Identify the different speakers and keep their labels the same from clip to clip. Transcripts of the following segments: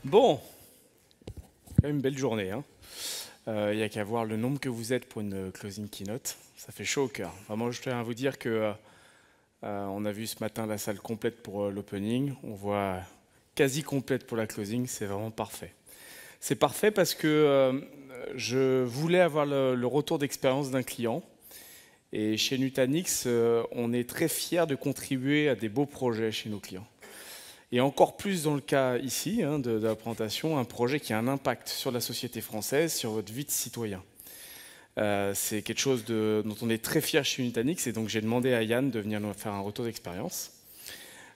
Speaker 1: Bon, quand même une belle journée. Hein. Il n'y a qu'à voir le nombre que vous êtes pour une closing keynote. Ça fait chaud au cœur. Vraiment, je tiens à vous dire que on a vu ce matin la salle complète pour l'opening. On voit quasi complète pour la closing. C'est vraiment parfait. C'est parfait parce que je voulais avoir le retour d'expérience d'un client. Et chez Nutanix, on est très fiers de contribuer à des beaux projets chez nos clients. Et encore plus dans le cas ici de la présentation, un projet qui a un impact sur la société française, sur votre vie de citoyen. C'est quelque chose dont on est très fier chez Nutanix, et donc j'ai demandé à Yann de venir nous faire un retour d'expérience.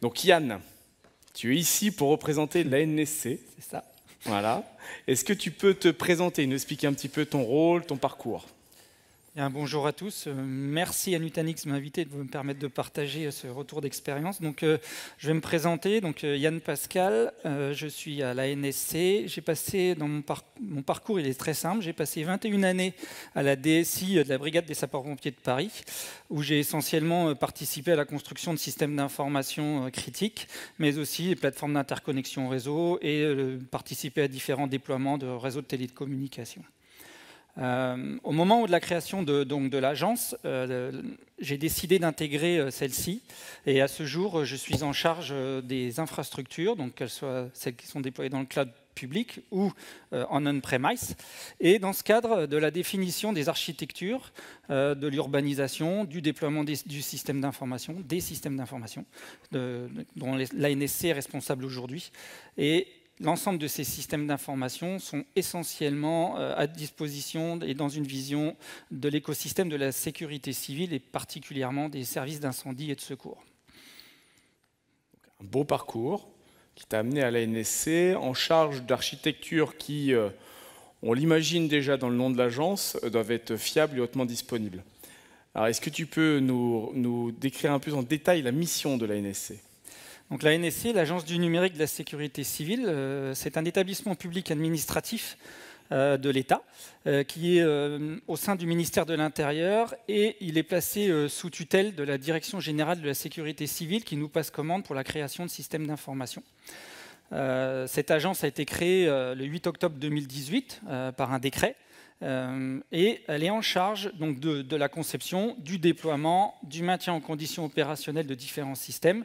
Speaker 1: Donc Yann, tu es ici pour représenter la NSC.
Speaker 2: C'est ça.
Speaker 1: Voilà. Est-ce que tu peux te présenter, nous expliquer un petit peu ton rôle, ton parcours ?
Speaker 2: Bien, bonjour à tous. Merci à Nutanix de m'inviter, de me permettre de partager ce retour d'expérience. Donc, je vais me présenter. Donc, Yann Pascal, je suis à la NSC. J'ai passé, dans mon parcours, il est très simple. J'ai passé 21 années à la DSI de la Brigade des sapeurs-pompiers de Paris, où j'ai essentiellement participé à la construction de systèmes d'information critiques, mais aussi des plateformes d'interconnexion réseau et participé à différents déploiements de réseaux de télécommunications. Au moment de la création de l'agence, j'ai décidé d'intégrer celle-ci. Et à ce jour, je suis en charge des infrastructures, donc qu'elles soient celles qui sont déployées dans le cloud public ou en on-premise. Et dans ce cadre, de la définition des architectures, de l'urbanisation, du déploiement du système d'information, des systèmes d'information, dont l'ANSC est responsable aujourd'hui. Et l'ensemble de ces systèmes d'information sont essentiellement à disposition et dans une vision de l'écosystème de la sécurité civile et particulièrement des services d'incendie et de secours.
Speaker 1: Un beau parcours qui t'a amené à la NSC en charge d'architectures qui, on l'imagine déjà dans le nom de l'agence, doivent être fiables et hautement disponibles. Alors, est-ce que tu peux nous décrire un peu en détail la mission de la NSC ?
Speaker 2: Donc la NSC, l'Agence du numérique de la sécurité civile, c'est un établissement public administratif de l'État qui est au sein du ministère de l'Intérieur et il est placé sous tutelle de la Direction générale de la sécurité civile qui nous passe commande pour la création de systèmes d'information. Cette agence a été créée le 8 octobre 2018 par un décret. Et elle est en charge donc, de la conception, du déploiement, du maintien en condition opérationnelle de différents systèmes.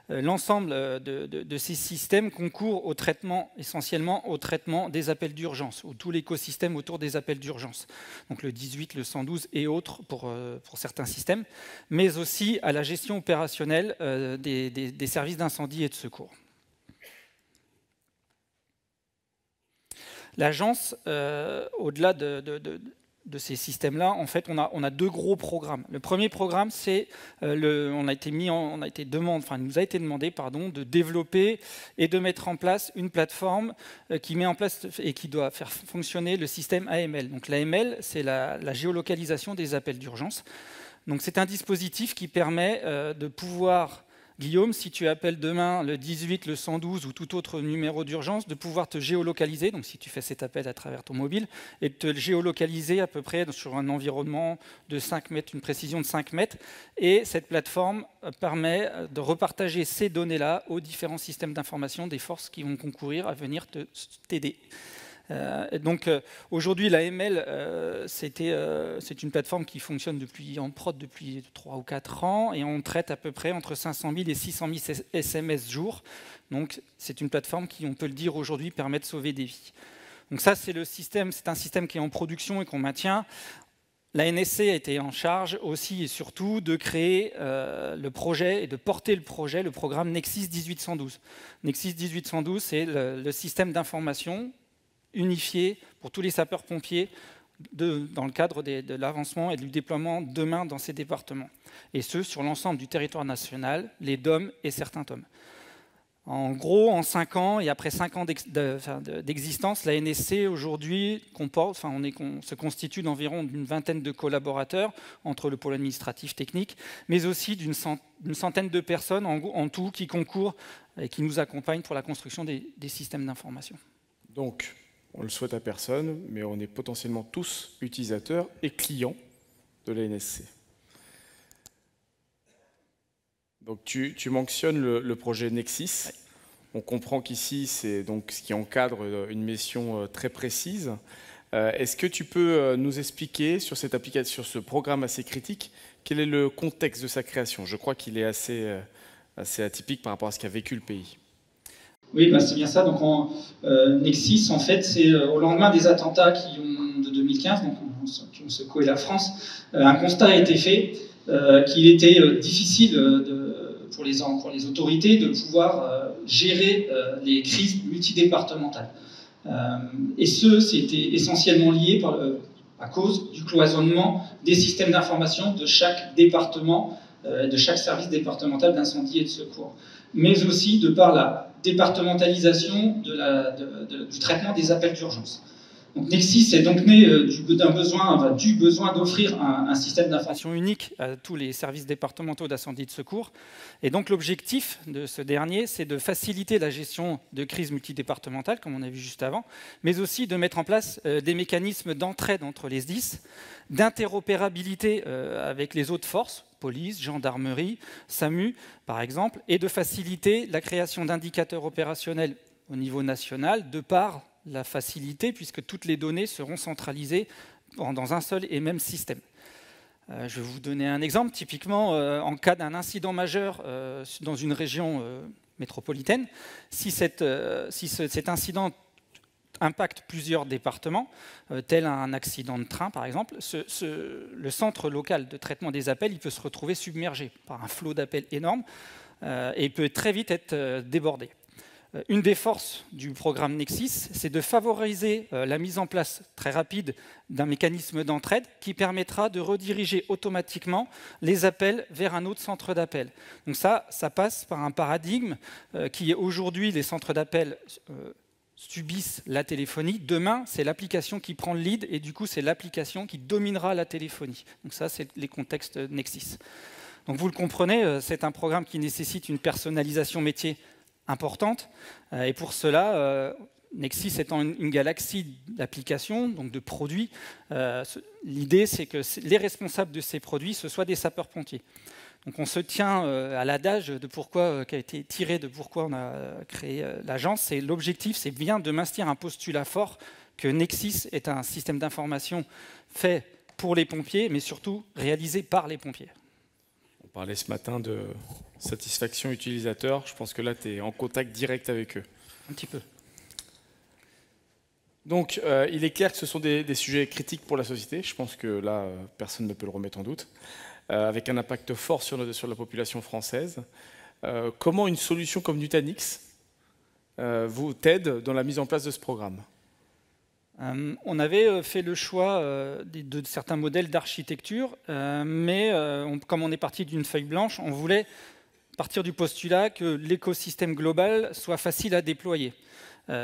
Speaker 2: L'ensemble de ces systèmes concourent au traitement, essentiellement au traitement des appels d'urgence, ou tout l'écosystème autour des appels d'urgence. Donc le 18, le 112 et autres pour certains systèmes, mais aussi à la gestion opérationnelle des services d'incendie et de secours. L'agence, au-delà de ces systèmes-là, en fait, on a deux gros programmes. Le premier programme, c'est il nous a été demandé de développer et de mettre en place une plateforme qui met en place et qui doit faire fonctionner le système AML. Donc l'AML, c'est la géolocalisation des appels d'urgence. Donc c'est un dispositif qui permet de pouvoir Guillaume, si tu appelles demain le 18, le 112 ou tout autre numéro d'urgence, de pouvoir te géolocaliser, donc si tu fais cet appel à travers ton mobile, et de te géolocaliser à peu près sur un environnement de 5 mètres, une précision de 5 mètres. Et cette plateforme permet de repartager ces données-là aux différents systèmes d'information des forces qui vont concourir à venir t'aider. Donc aujourd'hui, l'AML, c'est une plateforme qui fonctionne en prod depuis 3 ou 4 ans et on traite à peu près entre 500 000 et 600 000 SMS jour. Donc c'est une plateforme qui, on peut le dire aujourd'hui, permet de sauver des vies. Donc ça, c'est un système qui est en production et qu'on maintient. La NSC a été en charge aussi et surtout de créer le projet et de porter le programme Nexis 1812. Nexis 1812, c'est le système d'information unifié pour tous les sapeurs-pompiers dans le cadre de l'avancement et du déploiement demain dans ces départements. Et ce, sur l'ensemble du territoire national, les DOM et certains TOM. En gros, en 5 ans, et après 5 ans d'existence, la NSC aujourd'hui se constitue d'environ une vingtaine de collaborateurs entre le pôle administratif technique, mais aussi d'une centaine de personnes en tout qui concourent et qui nous accompagnent pour la construction des systèmes d'information.
Speaker 1: Donc, on ne le souhaite à personne, mais on est potentiellement tous utilisateurs et clients de la NSC. Donc tu mentionnes le projet Nexis. On comprend qu'ici, c'est donc ce qui encadre une mission très précise. Est-ce que tu peux nous expliquer sur cette application, sur ce programme assez critique, quel est le contexte de sa création? Je crois qu'il est assez atypique par rapport à ce qu'a vécu le pays.
Speaker 2: Oui, bah c'est bien ça. Donc, Nexis, en fait, c'est au lendemain des attentats de 2015, donc, qui ont secoué la France, un constat a été fait qu'il était difficile pour les autorités de pouvoir gérer les crises multidépartementales. Et c'était essentiellement lié à cause du cloisonnement des systèmes d'information de chaque département, de chaque service départemental d'incendie et de secours, mais aussi de par la départementalisation du traitement des appels d'urgence. Donc Nexis est donc né du besoin d'offrir un système d'information unique à tous les services départementaux d'incendie et de secours. Et donc l'objectif de ce dernier, c'est de faciliter la gestion de crises multidépartementales, comme on a vu juste avant, mais aussi de mettre en place des mécanismes d'entraide entre les SDIS, d'interopérabilité avec les autres forces, police, gendarmerie, SAMU, par exemple, et de faciliter la création d'indicateurs opérationnels au niveau national, de par la facilité, puisque toutes les données seront centralisées dans un seul et même système. Je vais vous donner un exemple. Typiquement, en cas d'un incident majeur dans une région métropolitaine, si cet incident impacte plusieurs départements, tel un accident de train par exemple, le centre local de traitement des appels il peut se retrouver submergé par un flot d'appels énorme et il peut très vite être débordé. Une des forces du programme Nexis, c'est de favoriser la mise en place très rapide d'un mécanisme d'entraide qui permettra de rediriger automatiquement les appels vers un autre centre d'appel. Donc ça passe par un paradigme qui est aujourd'hui les centres d'appel subissent la téléphonie. Demain, c'est l'application qui prend le lead et du coup, c'est l'application qui dominera la téléphonie. Donc ça, c'est les contextes Nexis. Donc vous le comprenez, c'est un programme qui nécessite une personnalisation métier importante. Et pour cela, Nexis étant une galaxie d'applications, donc de produits, l'idée c'est que les responsables de ces produits, ce soient des sapeurs-pompiers. Donc on se tient à l'adage qui a été tiré de pourquoi on a créé l'agence. L'objectif, c'est bien de maintenir un postulat fort que Nexis est un système d'information fait pour les pompiers, mais surtout réalisé par les pompiers.
Speaker 1: On parlait ce matin de satisfaction utilisateur. Je pense que là, tu es en contact direct avec eux.
Speaker 2: Un petit peu.
Speaker 1: Donc, il est clair que ce sont des sujets critiques pour la société. Je pense que là, personne ne peut le remettre en doute. Avec un impact fort sur la population française. Comment une solution comme Nutanix vous t'aide dans la mise en place de ce programme?
Speaker 2: On avait fait le choix de certains modèles d'architecture, mais comme on est parti d'une feuille blanche, on voulait partir du postulat que l'écosystème global soit facile à déployer,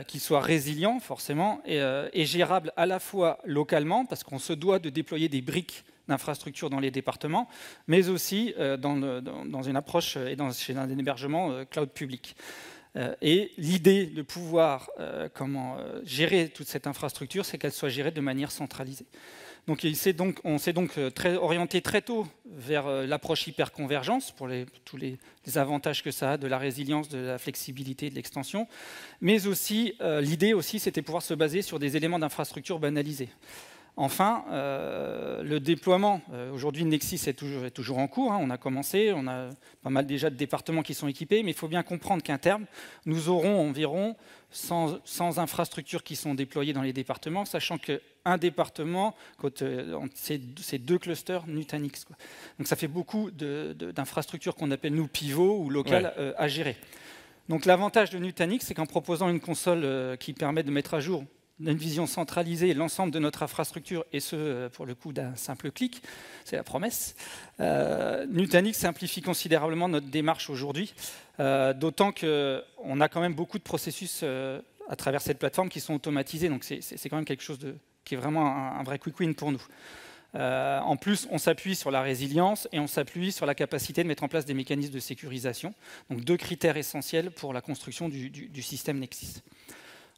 Speaker 2: qu'il soit résilient forcément et gérable à la fois localement, parce qu'on se doit de déployer des briques d'infrastructures dans les départements, mais aussi dans une approche et chez un hébergement cloud public. Et l'idée de pouvoir gérer toute cette infrastructure, c'est qu'elle soit gérée de manière centralisée. Donc on s'est donc orienté très tôt vers l'approche hyperconvergence pour tous les avantages que ça a, de la résilience, de la flexibilité, de l'extension. Mais aussi, l'idée aussi, c'était pouvoir se baser sur des éléments d'infrastructure banalisés. Enfin, le déploiement, aujourd'hui Nexis est toujours en cours, on a commencé, on a pas mal déjà de départements qui sont équipés, mais il faut bien comprendre qu'à terme, nous aurons environ 100 infrastructures qui sont déployées dans les départements, sachant qu'un département, c'est 2 clusters Nutanix. Donc ça fait beaucoup d'infrastructures qu'on appelle nous pivots ou locales à gérer. Donc l'avantage de Nutanix, c'est qu'en proposant une console qui permet de mettre à jour d'une vision centralisée l'ensemble de notre infrastructure, et ce, pour le coup, d'un simple clic, c'est la promesse. Nutanix simplifie considérablement notre démarche aujourd'hui, d'autant qu'on a quand même beaucoup de processus à travers cette plateforme qui sont automatisés, donc c'est quand même quelque chose qui est vraiment un vrai quick win pour nous. En plus, on s'appuie sur la résilience et on s'appuie sur la capacité de mettre en place des mécanismes de sécurisation, donc 2 critères essentiels pour la construction du système Nexis.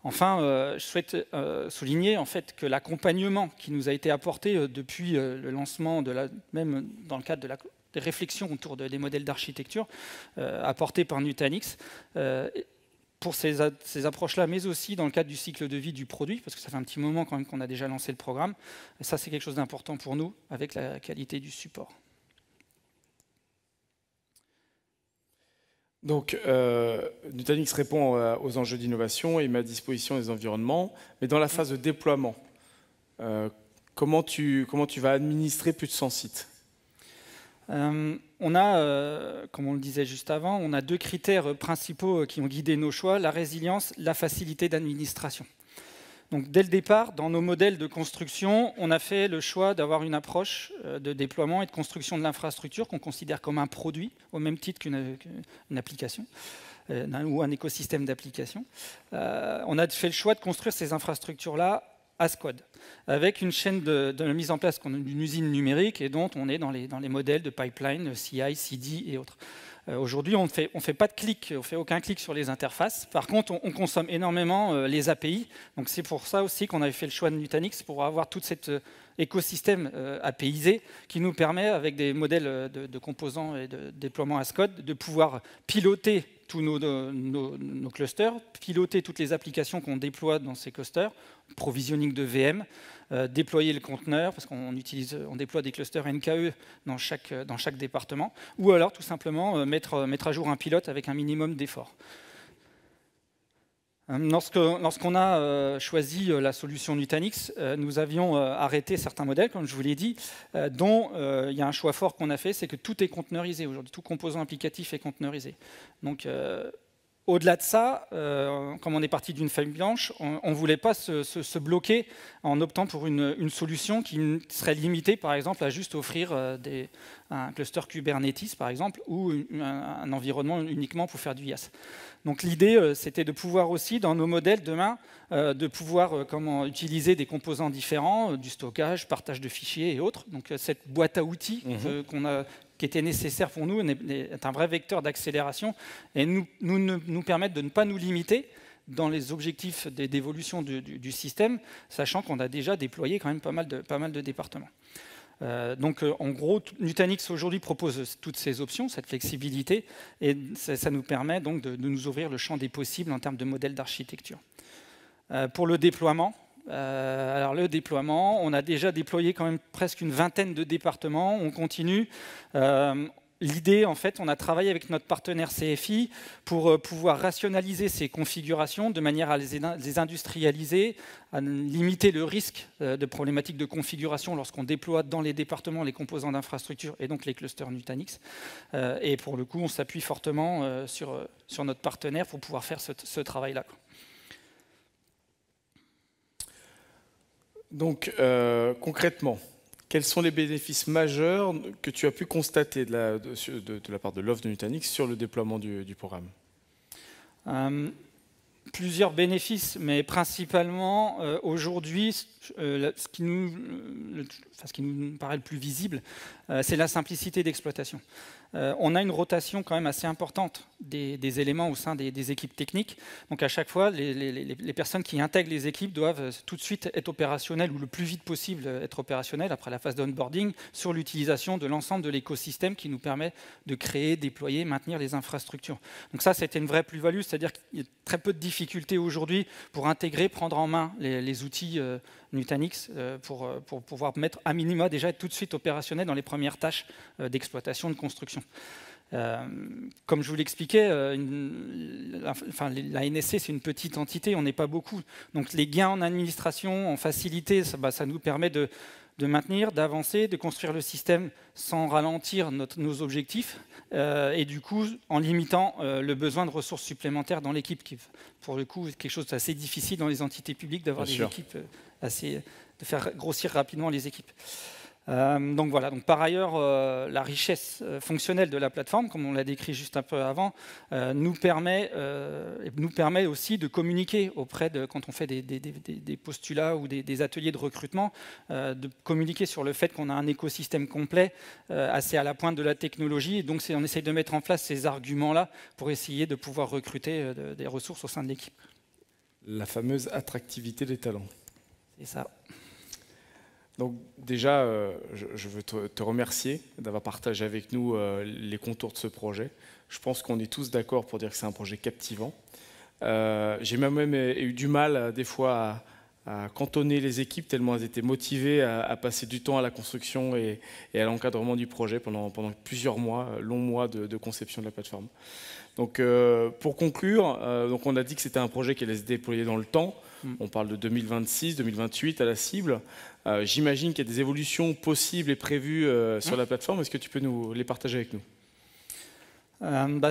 Speaker 2: Enfin, je souhaite souligner en fait, que l'accompagnement qui nous a été apporté depuis le lancement, même dans le cadre des réflexions autour des modèles d'architecture apportés par Nutanix, pour ces approches-là, mais aussi dans le cadre du cycle de vie du produit, parce que ça fait un petit moment quand même qu'on a déjà lancé le programme. Et ça, c'est quelque chose d'important pour nous, avec la qualité du support.
Speaker 1: Donc, Nutanix répond aux enjeux d'innovation et met à disposition les environnements, mais dans la phase de déploiement, comment tu vas administrer plus de 100 sites?
Speaker 2: On a, comme on le disait juste avant, on a deux critères principaux qui ont guidé nos choix, la résilience, la facilité d'administration. Donc dès le départ, dans nos modèles de construction, on a fait le choix d'avoir une approche de déploiement et de construction de l'infrastructure qu'on considère comme un produit, au même titre qu'une application ou un écosystème d'applications. On a fait le choix de construire ces infrastructures-là as code, avec une chaîne de mise en place d'une usine numérique et dont on est dans les modèles de pipeline, CI, CD et autres. Aujourd'hui, on ne fait pas de clic, on ne fait aucun clic sur les interfaces. Par contre, on consomme énormément les API. Donc c'est pour ça aussi qu'on avait fait le choix de Nutanix, pour avoir tout cet écosystème APIisé qui nous permet, avec des modèles de composants et de déploiement as code, de pouvoir piloter tous nos clusters, piloter toutes les applications qu'on déploie dans ces clusters, provisioning de VM, déployer le conteneur, parce qu'on déploie des clusters NKE dans chaque département, ou alors tout simplement mettre à jour un pilote avec un minimum d'efforts. Lorsqu'on a choisi la solution Nutanix, nous avions arrêté certains modèles, comme je vous l'ai dit, dont il y a un choix fort qu'on a fait, c'est que tout est conteneurisé aujourd'hui, tout composant applicatif est conteneurisé. Donc, au-delà de ça, comme on est parti d'une feuille blanche, on ne voulait pas se bloquer en optant pour une solution qui serait limitée, par exemple, à juste offrir un cluster Kubernetes, par exemple, ou un environnement uniquement pour faire du IaaS. Donc l'idée, c'était de pouvoir aussi, dans nos modèles demain, de pouvoir utiliser des composants différents, du stockage, partage de fichiers et autres. Donc cette boîte à outils qui était nécessaire pour nous est un vrai vecteur d'accélération et nous permettre de ne pas nous limiter dans les objectifs d'évolution du système, sachant qu'on a déjà déployé quand même pas mal de départements. Donc en gros, Nutanix aujourd'hui propose toutes ces options, cette flexibilité, et ça nous permet donc de nous ouvrir le champ des possibles en termes de modèles d'architecture. Pour le déploiement, on a déjà déployé quand même presque une vingtaine de départements, on continue. L'idée, en fait, on a travaillé avec notre partenaire CFI pour pouvoir rationaliser ces configurations de manière à les industrialiser, à limiter le risque de problématiques de configuration lorsqu'on déploie dans les départements les composants d'infrastructure et donc les clusters Nutanix. Et pour le coup, on s'appuie fortement sur notre partenaire pour pouvoir faire ce travail-là.
Speaker 1: Donc, concrètement, quels sont les bénéfices majeurs que tu as pu constater de la part de l'offre de Nutanix sur le déploiement du programme?
Speaker 2: Plusieurs bénéfices, mais principalement aujourd'hui, ce qui nous paraît le plus visible, c'est la simplicité d'exploitation. On a une rotation quand même assez importante des éléments au sein des équipes techniques. Donc à chaque fois, les personnes qui intègrent les équipes doivent tout de suite être opérationnelles ou le plus vite possible être opérationnelles après la phase d'onboarding sur l'utilisation de l'ensemble de l'écosystème qui nous permet de créer, déployer, maintenir les infrastructures. Donc ça, c'était une vraie plus-value, c'est-à-dire qu'il y a très peu de difficultés aujourd'hui pour intégrer, prendre en main les outils Nutanix pour pouvoir mettre à minima déjà être tout de suite opérationnel dans les premières tâches d'exploitation, de construction. Comme je vous l'expliquais, la NSC, c'est une petite entité, on n'est pas beaucoup. Donc les gains en administration, en facilité, ça nous permet de maintenir, d'avancer, de construire le système sans ralentir nos objectifs et du coup en limitant le besoin de ressources supplémentaires dans l'équipe, qui pour le coup est quelque chose d'assez difficile dans les entités publiques d'avoir des équipes de faire grossir rapidement les équipes. Donc voilà. Donc par ailleurs, la richesse fonctionnelle de la plateforme, comme on l'a décrit juste un peu avant, nous permet aussi de communiquer quand on fait des postulats ou des ateliers de recrutement, de communiquer sur le fait qu'on a un écosystème complet, assez à la pointe de la technologie. Et donc on essaye de mettre en place ces arguments-là pour essayer de pouvoir recruter des ressources au sein de l'équipe.
Speaker 1: La fameuse attractivité des talents.
Speaker 2: C'est ça.
Speaker 1: Donc déjà, je veux te remercier d'avoir partagé avec nous les contours de ce projet. Je pense qu'on est tous d'accord pour dire que c'est un projet captivant. J'ai même eu du mal des fois à cantonner les équipes tellement elles étaient motivées à passer du temps à la construction et à l'encadrement du projet pendant plusieurs mois, longs mois de conception de la plateforme. Donc pour conclure, donc on a dit que c'était un projet qui allait se déployer dans le temps. On parle de 2026, 2028 à la cible. J'imagine qu'il y a des évolutions possibles et prévues sur la plateforme. Est-ce que tu peux nous les partager avec nous?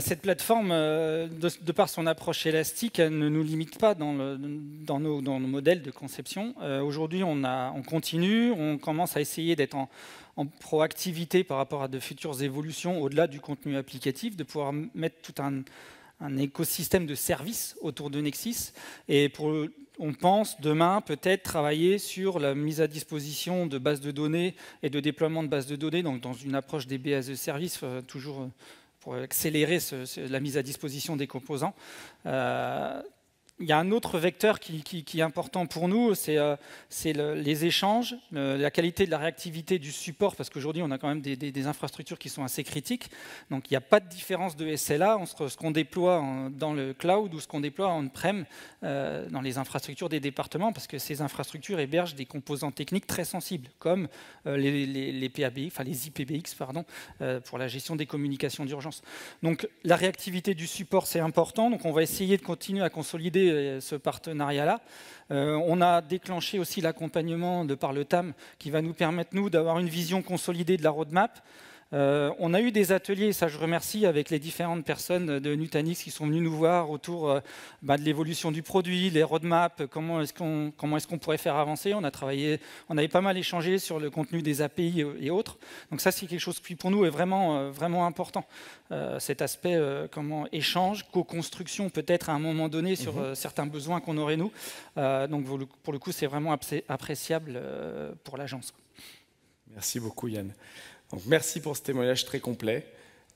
Speaker 2: Cette plateforme, de par son approche élastique, elle ne nous limite pas dans nos modèles de conception. Aujourd'hui, on continue, on commence à essayer d'être en proactivité par rapport à de futures évolutions au-delà du contenu applicatif, de pouvoir mettre tout un écosystème de services autour de Nexis. Et on pense demain peut-être travailler sur la mise à disposition de bases de données et de déploiement de bases de données, donc dans une approche des B as a service, toujours pour accélérer la mise à disposition des composants. Il y a un autre vecteur qui est important pour nous, c'est les échanges, la qualité de la réactivité du support, parce qu'aujourd'hui, on a quand même des infrastructures qui sont assez critiques. Donc, il n'y a pas de différence de SLA entre ce qu'on déploie dans le cloud ou ce qu'on déploie on-prem dans les infrastructures des départements, parce que ces infrastructures hébergent des composants techniques très sensibles, comme les PABX, enfin les IPBX, pardon, pour la gestion des communications d'urgence. Donc, la réactivité du support, c'est important. Donc, on va essayer de continuer à consolider ce partenariat-là. On a déclenché aussi l'accompagnement de par le TAM qui va nous permettre, nous, d'avoir une vision consolidée de la roadmap. On a eu des ateliers, ça je remercie, avec les différentes personnes de Nutanix qui sont venues nous voir autour de l'évolution du produit, les roadmaps, comment est-ce qu'on pourrait faire avancer. On avait pas mal échangé sur le contenu des API et autres. Donc ça, c'est quelque chose qui pour nous est vraiment, vraiment important. Cet aspect échange, co-construction peut-être à un moment donné sur certains besoins qu'on aurait nous. Donc pour le coup, c'est vraiment appréciable pour l'agence.
Speaker 1: Merci beaucoup Yann. Donc, merci pour ce témoignage très complet.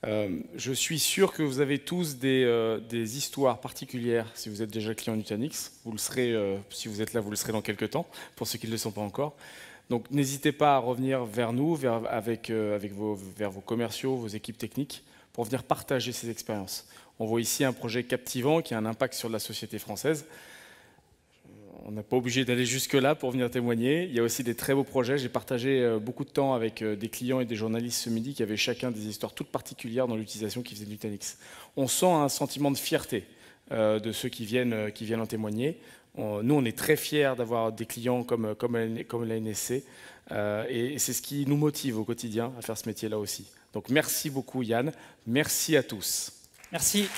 Speaker 1: Je suis sûr que vous avez tous des histoires particulières si vous êtes déjà client Nutanix. Vous le serez, si vous êtes là, vous le serez dans quelques temps, pour ceux qui ne le sont pas encore. Donc n'hésitez pas à revenir vers nous, vers vos commerciaux, vos équipes techniques, pour venir partager ces expériences. On voit ici un projet captivant qui a un impact sur la société française. On n'est pas obligé d'aller jusque-là pour venir témoigner. Il y a aussi des très beaux projets. J'ai partagé beaucoup de temps avec des clients et des journalistes ce midi qui avaient chacun des histoires toutes particulières dans l'utilisation qu'ils faisaient de Nutanix. On sent un sentiment de fierté de ceux qui viennent en témoigner. Nous, on est très fiers d'avoir des clients comme la NSC. Et c'est ce qui nous motive au quotidien à faire ce métier-là aussi. Donc merci beaucoup Yann. Merci à tous.
Speaker 2: Merci.